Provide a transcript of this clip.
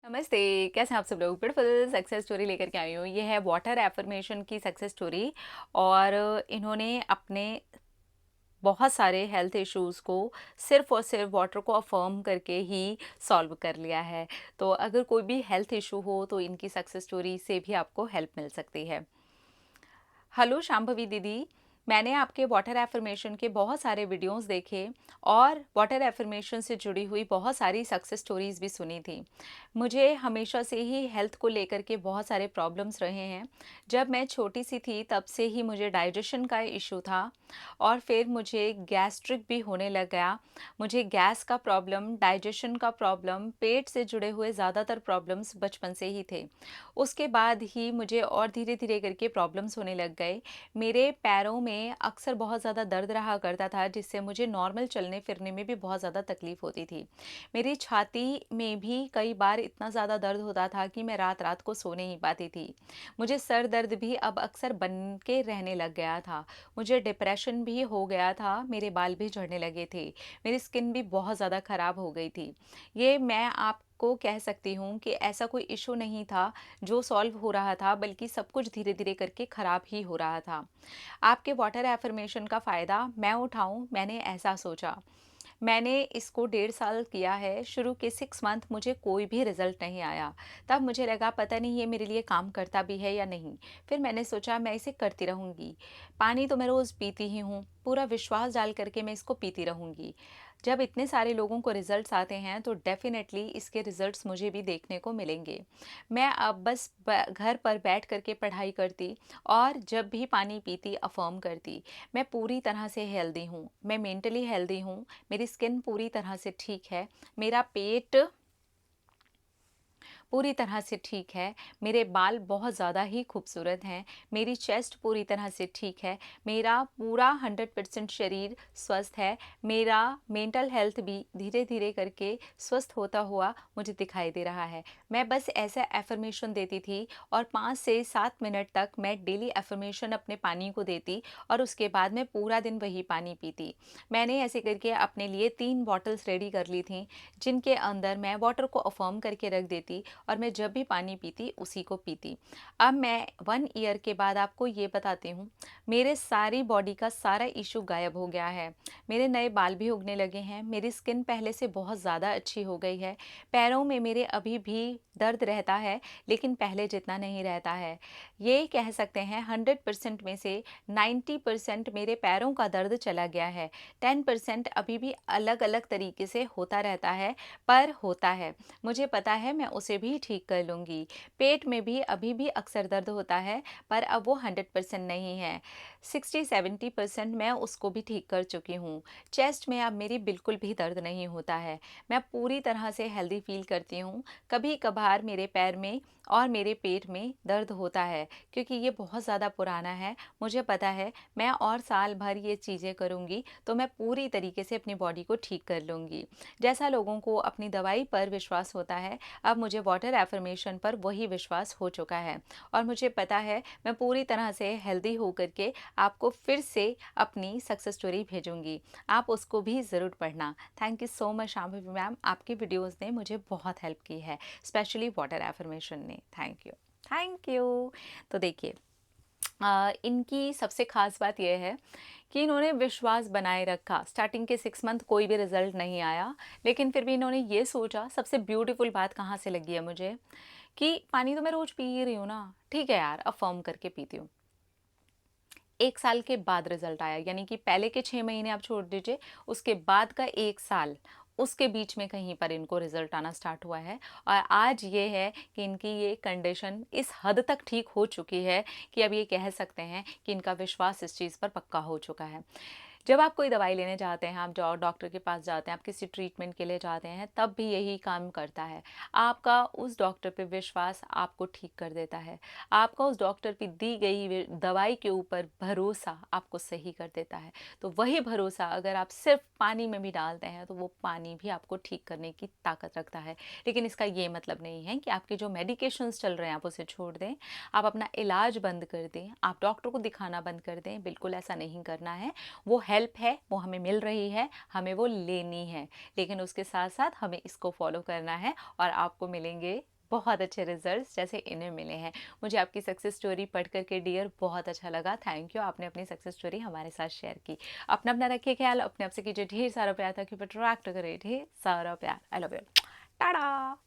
नमस्ते। कैसे हैं आप सब लोग? ब्यूटीफुल सक्सेस स्टोरी लेकर के आई हूँ। ये है वाटर एफर्मेशन की सक्सेस स्टोरी। और इन्होंने अपने बहुत सारे हेल्थ इश्यूज़ को सिर्फ़ और सिर्फ वाटर को अफ़र्म करके ही सॉल्व कर लिया है। तो अगर कोई भी हेल्थ इशू हो तो इनकी सक्सेस स्टोरी से भी आपको हेल्प मिल सकती है। हेलो शांभवी दीदी, मैंने आपके वाटर एफर्मेशन के बहुत सारे वीडियोस देखे और वाटर एफर्मेशन से जुड़ी हुई बहुत सारी सक्सेस स्टोरीज़ भी सुनी थी। मुझे हमेशा से ही हेल्थ को लेकर के बहुत सारे प्रॉब्लम्स रहे हैं। जब मैं छोटी सी थी तब से ही मुझे डाइजेशन का इशू था और फिर मुझे गैस्ट्रिक भी होने लग गया। मुझे गैस का प्रॉब्लम, डाइजेशन का प्रॉब्लम, पेट से जुड़े हुए ज़्यादातर प्रॉब्लम्स बचपन से ही थे। उसके बाद ही मुझे और धीरे-धीरे करके प्रॉब्लम्स होने लग गए। मेरे पैरों में अक्सर बहुत ज़्यादा दर्द रहा करता था, जिससे मुझे नॉर्मल चलने-फिरने में भी बहुत ज़्यादा तकलीफ़ होती थी। मेरी छाती में भी कई बार इतना ज़्यादा दर्द होता था कि मैं रात-रात को सो नहीं पाती थी। मुझे सर दर्द भी अब अक्सर बन के रहने लग गया था। मुझे डिप्रेशन भी हो गया था, मेरे बाल भी झड़ने लगे थे। मेरी स्किन भी बहुत ज़्यादा ख़राब हो गई थी। ये मैं आपको कह सकती हूँ कि ऐसा कोई इश्यू नहीं था जो सॉल्व हो रहा था, बल्कि सब कुछ धीरे-धीरे करके ख़राब ही हो रहा था। आपके वाटर एफ़र्मेशन का फ़ायदा मैं उठाऊँ, मैंने ऐसा सोचा। मैंने इसको 1.5 साल किया है। शुरू के 6 मंथ मुझे कोई भी रिज़ल्ट नहीं आया। तब मुझे लगा पता नहीं ये मेरे लिए काम करता भी है या नहीं। फिर मैंने सोचा मैं इसे करती रहूँगी। पानी तो मैं रोज़ पीती ही हूँ। पूरा विश्वास डाल कर के मैं इसको पीती रहूँगी। जब इतने सारे लोगों को रिज़ल्ट्स आते हैं तो डेफ़िनेटली इसके रिज़ल्ट्स मुझे भी देखने को मिलेंगे। मैं अब बस घर पर बैठ कर के पढ़ाई करती और जब भी पानी पीती अफ़र्म करती। मैं पूरी तरह से हेल्दी हूँ। मैं मेंटली हेल्दी हूँ। मेरी स्किन पूरी तरह से ठीक है। मेरा पेट पूरी तरह से ठीक है। मेरे बाल बहुत ज़्यादा ही खूबसूरत हैं। मेरी चेस्ट पूरी तरह से ठीक है। मेरा पूरा 100% शरीर स्वस्थ है। मेरा मेंटल हेल्थ भी धीरे-धीरे करके स्वस्थ होता हुआ मुझे दिखाई दे रहा है। मैं बस ऐसा अफ़र्मेशन देती थी और 5 से 7 मिनट तक मैं डेली अफ़र्मेशन अपने पानी को देती और उसके बाद मैं पूरा दिन वही पानी पीती। मैंने ऐसे करके अपने लिए 3 बॉटल्स रेडी कर ली थीं, जिनके अंदर मैं वाटर को अफ़र्म करके रख देती और मैं जब भी पानी पीती उसी को पीती। अब मैं 1 ईयर के बाद आपको ये बताती हूँ, मेरे सारी बॉडी का सारा इश्यू गायब हो गया है। मेरे नए बाल भी उगने लगे हैं, मेरी स्किन पहले से बहुत ज़्यादा अच्छी हो गई है। पैरों में मेरे अभी भी दर्द रहता है, लेकिन पहले जितना नहीं रहता है। ये कह सकते हैं 100% में से 90% मेरे पैरों का दर्द चला गया है। 10% अभी भी अलग-अलग तरीके से होता रहता है, पर होता है। मुझे पता है मैं उसे भी ठीक कर लूँगी। पेट में भी अभी भी अक्सर दर्द होता है, पर अब वो 100% नहीं है। 60-70% मैं उसको भी ठीक कर चुकी हूँ। चेस्ट में अब मेरी बिल्कुल भी दर्द नहीं होता है। मैं पूरी तरह से हेल्दी फ़ील करती हूँ। कभी-कभार मेरे पैर में और मेरे पेट में दर्द होता है, क्योंकि ये बहुत ज़्यादा पुराना है। मुझे पता है मैं और साल भर ये चीज़ें करूँगी, तो मैं पूरी तरीके से अपनी बॉडी को ठीक कर लूँगी। जैसा लोगों को अपनी दवाई पर विश्वास होता है, अब मुझे वाटर एफर्मेशन पर वही विश्वास हो चुका है और मुझे पता है मैं पूरी तरह से हेल्दी होकर के आपको फिर से अपनी सक्सेस स्टोरी भेजूंगी। आप उसको भी ज़रूर पढ़ना। Thank you so much Shambhavi ma'am, आपकी वीडियोस ने मुझे बहुत हेल्प की है, स्पेशली वाटर एफर्मेशन ने। Thank you. Thank you. तो देखिए, इनकी सबसे ख़ास बात यह है कि इन्होंने विश्वास बनाए रखा। स्टार्टिंग के 6 मंथ कोई भी रिज़ल्ट नहीं आया, लेकिन फिर भी इन्होंने ये सोचा। सबसे ब्यूटीफुल बात कहाँ से लगी है मुझे, कि पानी तो मैं रोज़ पी ही रही हूँ ना, ठीक है यार, अफ़र्म करके पीती हूँ। 1 साल के बाद रिज़ल्ट आया, यानी कि पहले के 6 महीने आप छोड़ दीजिए, उसके बाद का 1 साल, उसके बीच में कहीं पर इनको रिज़ल्ट आना स्टार्ट हुआ है। और आज ये है कि इनकी ये कंडीशन इस हद तक ठीक हो चुकी है कि अब ये कह सकते हैं कि इनका विश्वास इस चीज़ पर पक्का हो चुका है। जब आप कोई दवाई लेने जाते हैं, आप जो डॉक्टर के पास जाते हैं, आप किसी ट्रीटमेंट के लिए जाते हैं, तब भी यही काम करता है। आपका उस डॉक्टर पे विश्वास आपको ठीक कर देता है। आपका उस डॉक्टर की दी गई दवाई के ऊपर भरोसा आपको सही कर देता है। तो वही भरोसा अगर आप सिर्फ पानी में भी डालते हैं, तो वो पानी भी आपको ठीक करने की ताकत रखता है। लेकिन इसका ये मतलब नहीं है कि आपके जो मेडिकेशंस चल रहे हैं आप उसे छोड़ दें, आप अपना इलाज बंद कर दें, आप डॉक्टर को दिखाना बंद कर दें। बिल्कुल ऐसा नहीं करना है। वो हेल्प है, वो हमें मिल रही है, हमें वो लेनी है, लेकिन उसके साथ साथ हमें इसको फॉलो करना है और आपको मिलेंगे बहुत अच्छे रिजल्ट्स जैसे इन्हें मिले हैं। मुझे आपकी सक्सेस स्टोरी पढ़ कर के डियर बहुत अच्छा लगा। थैंक यू, आपने अपनी सक्सेस स्टोरी हमारे साथ शेयर की। अपना रखिए ख्याल, अपने आप से कीजिए ढेर सारा प्यार ताकि अट्रैक्ट करे ढेर सारा प्यार। I love you. टाटा।